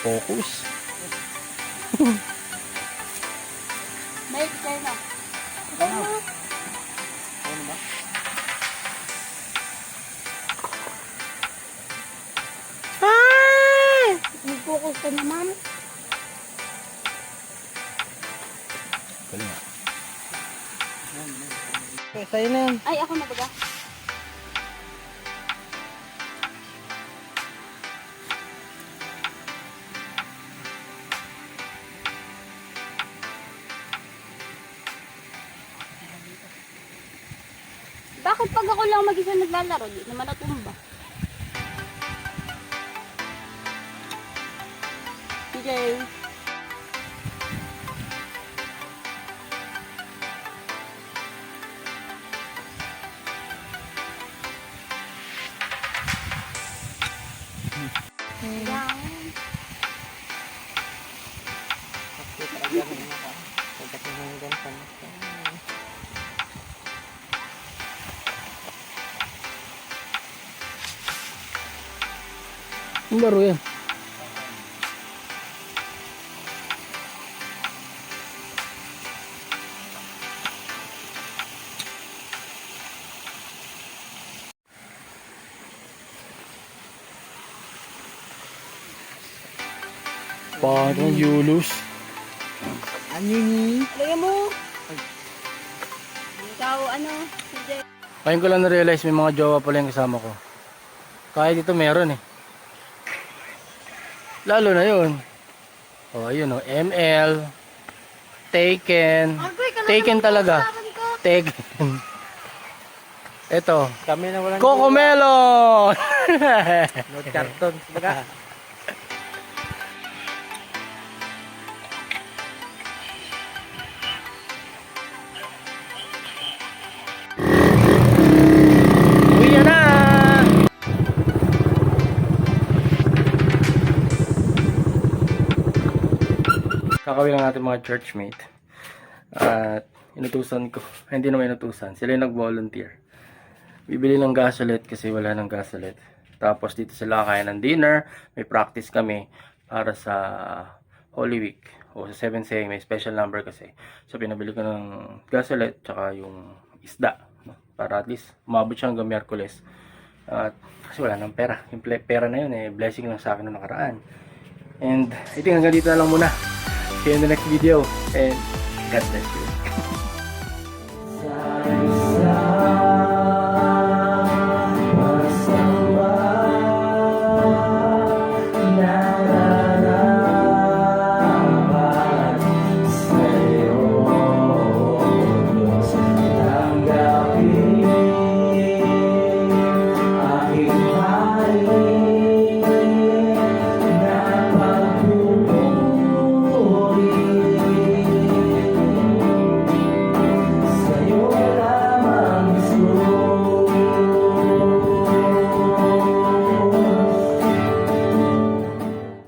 Focus. May kayo na. Ano? Ano ba? Ay! Mag-focus ka naman. Galing nga. Okay, sa'yo na yan. Ay, ako na baga. Bakit pag ako lang mag-isa naglalaro, di naman natumba? CJ. Yan. Okay, talaga rin ako. Pagdating ng ganito. Ang laro yan. Parang Yulus. Ano ni? Lagyan mo. Ikaw, ano, CJ. Ngayon ko lang na-realize may mga jowa pala yung kasama ko. Kahit dito meron eh. Lalo na yun. Oh, ayun oh. ML. Taken. Taken talaga. Taken. Ito. Kami na walang Cocomelon! no carton. Baga. Uwi na! Kakawin lang natin mga churchmate. At inutusan ko. Hindi naman inutusan. Sila yung nag-volunteer. Bibili ng gasolet kasi wala ng gasolet. Tapos dito sila kaya ng dinner. May practice kami para sa Holy Week. O sa 7 saying may special number kasi. So pinabili ko ng gasolet tsaka yung isda. No? Para at least umabot siya hanggang Miyerkules. At kasi wala ng pera. Yung pera na yun eh blessing lang sa akin na nakaraan. And I think hanggang dito na lang muna. See you in the next video. And God bless you.